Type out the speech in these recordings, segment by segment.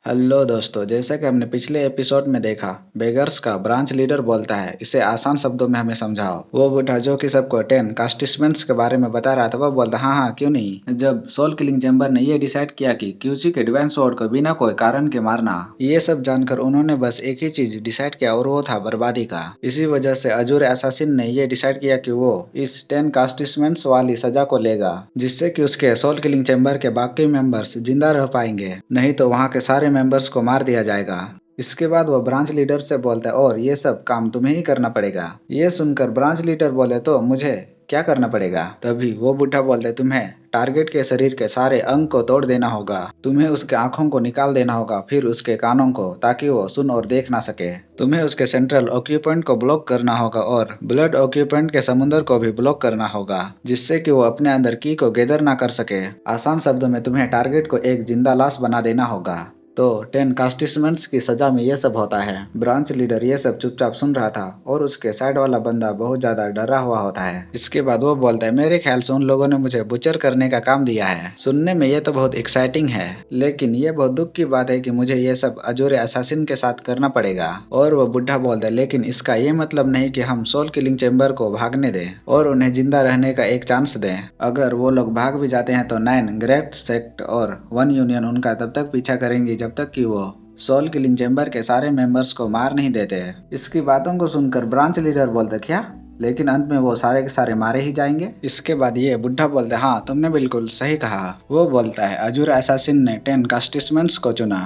Hello दोस्तों, जैसा कि हमने पिछले एपिसोड में देखा, बेगर्स का ब्रांच लीडर बोलता है, इसे आसान शब्दों में हमें समझाओ। वो बूढ़ा जो कि सबको 10 कास्टिसमेंट्स के बारे में बता रहा था, वो बोलता हाँ हाँ क्यों नहीं। जब सोल किलिंग चैम्बर ने ये डिसाइड किया कि क्यूजी के डिवाइन स्वॉर्ड को बिना कोई कारण के मारना, ये सब जानकर उन्होंने बस एक ही चीज डिसाइड किया और वो था बर्बादी का। इसी वजह से अजूर एसासिन ने ये डिसाइड किया कि वो इस 10 कास्टिसमेंट्स वाली सजा को लेगा, जिससे कि उसके सोल किलिंग चैम्बर के बाकी मेंबर्स जिंदा रह पाएंगे, नहीं तो वहाँ के सारे मेंबर्स को मार दिया जाएगा। इसके बाद वो ब्रांच लीडर से बोलता है, और ये सब काम तुम्हें ही करना पड़ेगा। ये सुनकर ब्रांच लीडर बोले, तो मुझे क्या करना पड़ेगा? तभी वो बुढ़ा बोलता है, तुम्हें टारगेट के शरीर के सारे अंग को तोड़ देना होगा, तुम्हें उसके आंखों को निकाल देना होगा, फिर उसके कानों को, ताकि वो सुन और देख ना सके। तुम्हें उसके सेंट्रल ऑक्यूपेंट को ब्लॉक करना होगा और ब्लड ऑक्यूपेंट के समुद्र को भी ब्लॉक करना होगा, जिससे कि वो अपने अंदर की को गैदर ना कर सके। आसान शब्दों में तुम्हें टारगेट को एक जिंदा लाश बना देना होगा। तो 10 कास्टिसमेंट्स की सजा में ये सब होता है। ब्रांच लीडर ये सब चुपचाप सुन रहा था और उसके साइड वाला बंदा बहुत ज्यादा डरा हुआ होता है। इसके बाद वो बोलता है, मेरे ख्याल से उन लोगों ने मुझे बुचर करने का काम दिया है। सुनने में ये तो बहुत एक्साइटिंग है, लेकिन ये बहुत दुख की बात है कि मुझे ये सब अजूरे असासिन के साथ करना पड़ेगा। और वो बुढ़ा बोलता है, लेकिन इसका ये मतलब नहीं कि हम सोल किलिंग चैम्बर को भागने दें और उन्हें जिंदा रहने का एक चांस दें। अगर वो लोग भाग भी जाते हैं तो 9 ग्रेट सेक्ट और 1 यूनियन उनका तब तक पीछा करेंगी जब तक कि वो सोल किलिंग चैम्बर के सारे मेंबर्स को मार नहीं देते। इसकी बातों को सुनकर ब्रांच लीडर बोलते, क्या? लेकिन अंत में वो सारे के सारे मारे ही जाएंगे? इसके बाद ये बुढ़ा बोलता है, हाँ तुमने बिल्कुल सही कहा। वो बोलता है, अजूर एसासिन ने 10 कास्टिसमेंट्स को चुना।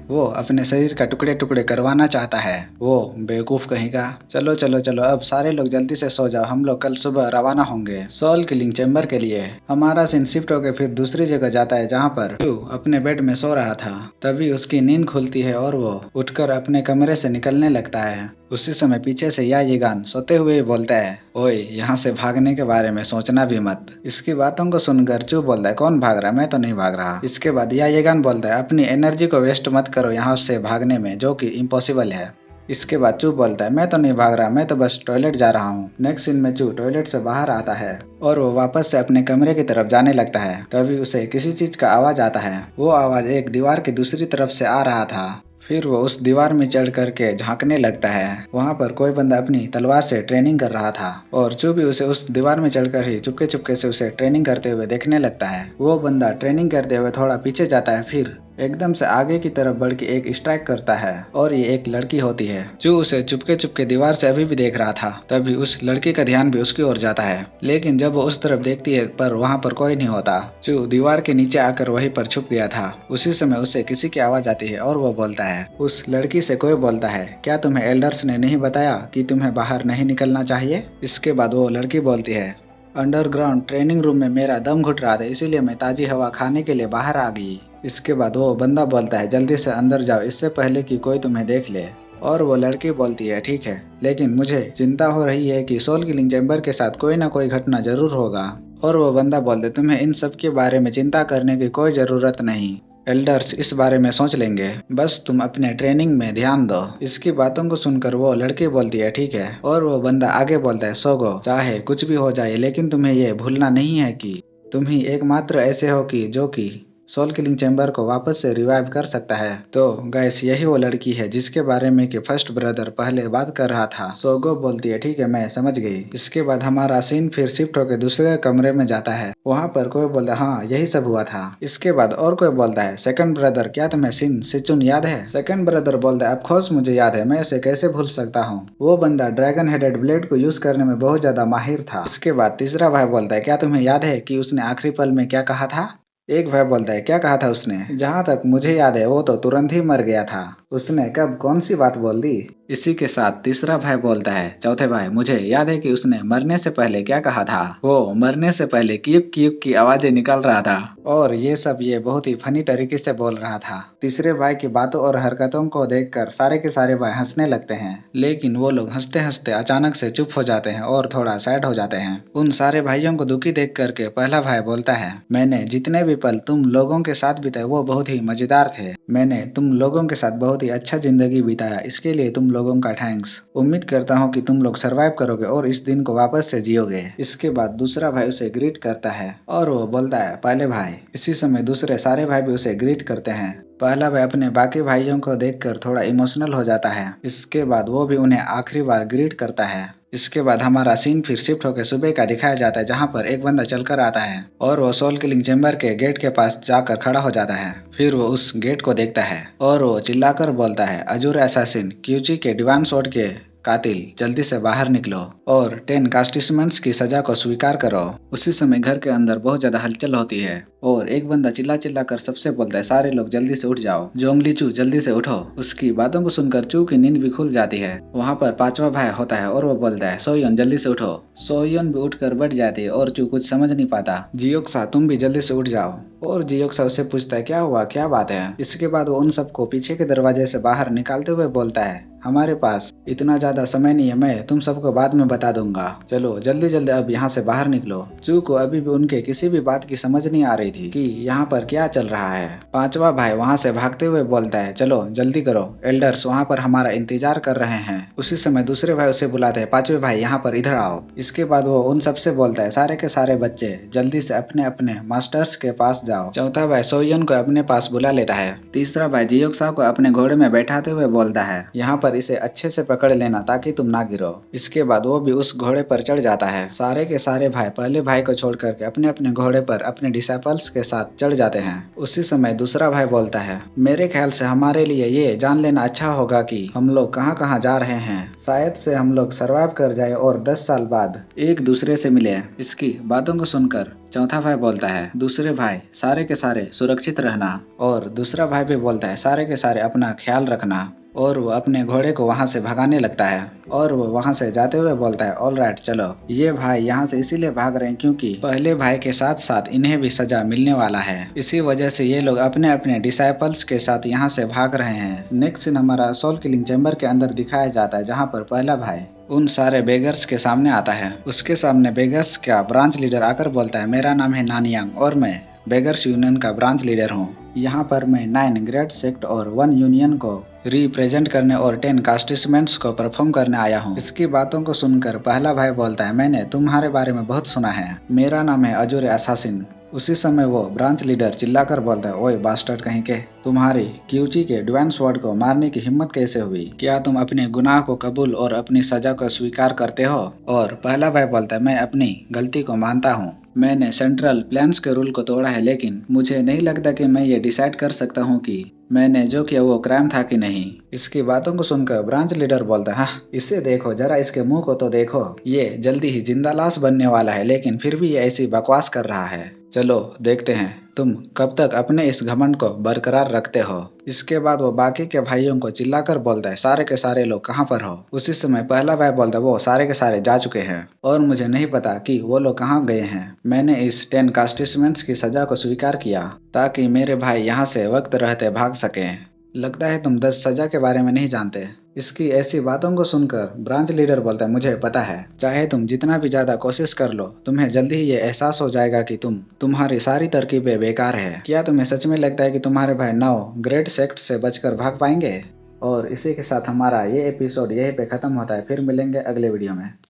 वो अपने शरीर का टुकड़े टुकड़े करवाना चाहता है, वो बेवकूफ कहीं का। चलो चलो चलो, अब सारे लोग जल्दी से सो जाओ, हम लोग कल सुबह रवाना होंगे सोल किलिंग चैम्बर के लिए। हमारा सीन शिफ्ट होकर फिर दूसरी जगह जाता है, जहाँ पर क्यू अपने बेड में सो रहा था। तभी उसकी नींद खुलती है और वो उठकर अपने कमरे से निकलने लगता है। उसी समय पीछे से याजिगान सोते हुए बोलता है, ओए यहाँ से भागने के बारे में सोचना भी मत। इसकी बातों को सुनकर चू बोलता है, कौन भाग रहा है? मैं तो नहीं भाग रहा। इसके बाद याजिगान बोलता है, अपनी एनर्जी को वेस्ट मत करो यहाँ से भागने में, जो कि इम्पॉसिबल है। इसके बाद चू बोलता है, मैं तो नहीं भाग रहा, मैं तो बस टॉयलेट जा रहा हूँ। नेक्स्ट सीन में चू टॉयलेट से बाहर आता है और वो वापस से अपने कमरे की तरफ जाने लगता है। तभी उसे किसी चीज का आवाज आता है। वो आवाज एक दीवार की दूसरी तरफ से आ रहा था। फिर वो उस दीवार में चढ़ करके झांकने लगता है। वहाँ पर कोई बंदा अपनी तलवार से ट्रेनिंग कर रहा था और चू भी उसे उस दीवार में चढ़कर ही चुपके चुपके से उसे ट्रेनिंग करते हुए देखने लगता है। वो बंदा ट्रेनिंग करते हुए थोड़ा पीछे जाता है, फिर एकदम से आगे की तरफ बढ़ के एक स्ट्राइक करता है और ये एक लड़की होती है। चू उसे चुपके चुपके दीवार से अभी भी देख रहा था। तभी उस लड़की का ध्यान भी उसकी ओर जाता है, लेकिन जब वो उस तरफ देखती है पर वहाँ पर कोई नहीं होता। चू दीवार के नीचे आकर वहीं पर छुप गया था। उसी समय उसे किसी की आवाज आती है और वो बोलता है, उस लड़की से कोई बोलता है, क्या तुम्हें एल्डर्स ने नहीं बताया कि तुम्हें बाहर नहीं निकलना चाहिए? इसके बाद वो लड़की बोलती है, अंडरग्राउंड ट्रेनिंग रूम में मेरा दम घुट रहा था, इसीलिए मैं ताजी हवा खाने के लिए बाहर आ गई। इसके बाद वो बंदा बोलता है, जल्दी से अंदर जाओ इससे पहले कि कोई तुम्हें देख ले। और वो लड़की बोलती है, ठीक है, लेकिन मुझे चिंता हो रही है कि सोल किलिंग चैम्बर के साथ कोई ना कोई घटना जरूर होगा। और वो बंदा बोलते, तुम्हें इन सब के बारे में चिंता करने की कोई जरूरत नहीं, एल्डर्स इस बारे में सोच लेंगे, बस तुम अपने ट्रेनिंग में ध्यान दो। इसकी बातों को सुनकर वो लड़की बोलती है, ठीक है। और वो बंदा आगे बोलता है, सोगो, चाहे कुछ भी हो जाए, लेकिन तुम्हें ये भूलना नहीं है कि तुम ही एकमात्र ऐसे हो कि जो कि सोल किलिंग चैम्बर को वापस से रिवाइव कर सकता है। तो गैस यही वो लड़की है जिसके बारे में कि फर्स्ट ब्रदर पहले बात कर रहा था। सोगो बोलती है, ठीक है, मैं समझ गई। इसके बाद हमारा सीन फिर शिफ्ट होकर दूसरे कमरे में जाता है। वहाँ पर कोई बोलता है, हाँ यही सब हुआ था। इसके बाद और कोई बोलता है, सेकंड ब्रदर, क्या तुम्हें सिन सिचुन याद है? सेकंड ब्रदर बोलता है, ऑफकोर्स मुझे याद है, मैं उसे कैसे भूल सकता हूँ। वो बंदा ड्रैगन हेडेड ब्लेड को यूज करने में बहुत ज्यादा माहिर था। इसके बाद तीसरा भाई बोलता है, क्या तुम्हें याद है कि उसने आखिरी पल में क्या कहा था? एक भाई बोलता है, क्या कहा था उसने? जहां तक मुझे याद है वो तो तुरंत ही मर गया था। उसने कब कौन सी बात बोल दी? इसी के साथ तीसरा भाई बोलता है, चौथे भाई, मुझे याद है कि उसने मरने से पहले क्या कहा था। वो मरने से पहले क्यूक क्यूक की आवाजें निकाल रहा था और ये सब ये बहुत ही फनी तरीके से बोल रहा था। तीसरे भाई की बातों और हरकतों को देखकर सारे के सारे भाई हंसने लगते हैं, लेकिन वो लोग हंसते हंसते अचानक से चुप हो जाते हैं और थोड़ा सैड हो जाते हैं। उन सारे भाइयों को दुखी देख करके पहला भाई बोलता है, मैंने जितने भी पल तुम लोगों के साथ बिताए वो बहुत ही मजेदार थे। मैंने तुम लोगों के साथ बहुत ही अच्छा जिंदगी बिताया, इसके लिए तुम लोगों का थैंक्स। उम्मीद करता हूँ कि तुम लोग सरवाइव करोगे और इस दिन को वापस से जियोगे। इसके बाद दूसरा भाई उसे ग्रीट करता है और वो बोलता है, पहले भाई। इसी समय दूसरे सारे भाई भी उसे ग्रीट करते हैं पहला भाई अपने बाकी भाइयों को देखकर थोड़ा इमोशनल हो जाता है। इसके बाद वो भी उन्हें आखिरी बार ग्रीट करता है। इसके बाद हमारा सीन फिर शिफ्ट होकर सुबह का दिखाया जाता है, जहाँ पर एक बंदा चलकर आता है और वो सोल किलिंग चेम्बर के गेट के पास जाकर खड़ा हो जाता है। फिर वो उस गेट को देखता है और वो चिल्लाकर बोलता है, अजूरे असैसिन, क्यूची के डिवाइन स्वॉर्ड के कातिल, जल्दी से बाहर निकलो और 10 कास्टिसमेंट्स की सजा को स्वीकार करो। उसी समय घर के अंदर बहुत ज्यादा हलचल होती है और एक बंदा चिल्ला चिल्ला कर सबसे बोलता है, सारे लोग जल्दी से उठ जाओ, जोंगली चू जल्दी से उठो। उसकी बातों को सुनकर चू की नींद भी खुल जाती है। वहाँ पर पांचवा भाई होता है और वो बोलता है, सोयन जल्दी से उठो। सोयन भी उठकर बैठ जाती है और चू कुछ समझ नहीं पाता। जियोक्सा तुम भी जल्दी से उठ जाओ। और जियोक्सा उससे पूछता है, क्या हुआ, क्या बात है। इसके बाद वो उन सबको पीछे के दरवाजे से बाहर निकालते हुए बोलता है, हमारे पास इतना ज्यादा समय नहीं है, मैं तुम सबको बाद में बता दूंगा, चलो जल्दी जल्दी अब यहाँ से बाहर निकलो। चू को अभी भी उनके किसी भी बात की समझ नहीं आ रही थी कि यहाँ पर क्या चल रहा है। पांचवा भाई वहाँ से भागते हुए बोलता है, चलो जल्दी करो, एल्डर्स वहाँ पर हमारा इंतजार कर रहे हैं। उसी समय दूसरे भाई उसे बुलाते हैं, पांचवे भाई यहाँ पर इधर आओ। इसके बाद वो उन सबसे बोलता है, सारे के सारे बच्चे जल्दी से अपने अपने मास्टर्स के पास जाओ। चौथा भाई सोयन को अपने पास बुला लेता है। तीसरा भाई जियोक्सा को अपने घोड़े में बैठाते हुए बोलता है, यहाँ पर इसे अच्छे से पकड़ लेना ताकि तुम ना गिरो। इसके बाद वो भी उस घोड़े पर चढ़ जाता है। सारे के सारे भाई पहले भाई को छोड़ करके अपने अपने घोड़े पर अपने डिसाइपल्स के साथ चढ़ जाते हैं। उसी समय दूसरा भाई बोलता है, मेरे ख्याल से हमारे लिए ये जान लेना अच्छा होगा कि हम लोग कहाँ कहाँ जा रहे हैं। शायद से हम लोग सर्वाइव कर जाए और 10 साल बाद एक दूसरे से मिले। इसकी बातों को सुनकर चौथा भाई बोलता है, दूसरे भाई सारे के सारे सुरक्षित रहना। और दूसरा भाई भी बोलता है, सारे के सारे अपना ख्याल रखना। और वो अपने घोड़े को वहां से भगाने लगता है और वो वहां से जाते हुए बोलता है, ऑल राइट चलो। ये भाई यहाँ से इसीलिए भाग रहे हैं क्योंकि पहले भाई के साथ साथ इन्हें भी सजा मिलने वाला है। इसी वजह से ये लोग अपने अपने डिसाइपल्स के साथ यहाँ से भाग रहे हैं। नेक्स्ट सीन हमारा सोल किलिंग चैम्बर के अंदर दिखाया जाता है, जहाँ पर पहला भाई उन सारे बेगर्स के सामने आता है। उसके सामने बेगर्स का ब्रांच लीडर आकर बोलता है, मेरा नाम है नानियांग और मैं बेगर्स यूनियन का ब्रांच लीडर हूँ। यहाँ पर मैं 9 ग्रेट सेक्ट और 1 यूनियन को रिप्रेजेंट करने और 10 कास्टिसमेंट्स को परफॉर्म करने आया हूँ। इसकी बातों को सुनकर पहला भाई बोलता है, मैंने तुम्हारे बारे में बहुत सुना है, मेरा नाम है अजूरे असासिन। उसी समय वो ब्रांच लीडर चिल्लाकर बोलता है, ओए बास्टर्ड कहीं के, तुम्हारी क्यूची के डिवाइन स्वॉर्ड को मारने की हिम्मत कैसे हुई? क्या तुम अपने गुनाह को कबूल और अपनी सजा को स्वीकार करते हो? और पहला भाई बोलता है, मैं अपनी गलती को मानता हूँ, मैंने सेंट्रल प्लान्स के रूल को तोड़ा है, लेकिन मुझे नहीं लगता कि मैं ये डिसाइड कर सकता हूँ कि मैंने जो किया वो क्राइम था कि नहीं। इसकी बातों को सुनकर ब्रांच लीडर बोलता है, हाँ इसे देखो जरा, इसके मुंह को तो देखो, ये जल्दी ही जिंदा लाश बनने वाला है, लेकिन फिर भी ये ऐसी बकवास कर रहा है। चलो देखते हैं तुम कब तक अपने इस घमंड को बरकरार रखते हो। इसके बाद वो बाकी के भाइयों को चिल्लाकर बोलता है, सारे के सारे लोग कहाँ पर हो? उसी समय पहला भाई बोलता है, वो सारे के सारे जा चुके हैं और मुझे नहीं पता कि वो लोग कहाँ गए हैं। मैंने इस 10 कास्टिसमेंट्स की सजा को स्वीकार किया ताकि मेरे भाई यहाँ से वक्त रहते भाग सके। लगता है तुम 10 सजा के बारे में नहीं जानते। इसकी ऐसी बातों को सुनकर ब्रांच लीडर बोलता है, मुझे पता है, चाहे तुम जितना भी ज्यादा कोशिश कर लो, तुम्हें जल्दी ही ये एहसास हो जाएगा कि तुम्हारी सारी तरकीबें बेकार है। क्या तुम्हें सच में लगता है कि तुम्हारे भाई 9 ग्रेट सेक्ट से बचकर भाग पाएंगे? और इसी के साथ हमारा ये एपिसोड यहीं पे खत्म होता है। फिर मिलेंगे अगले वीडियो में।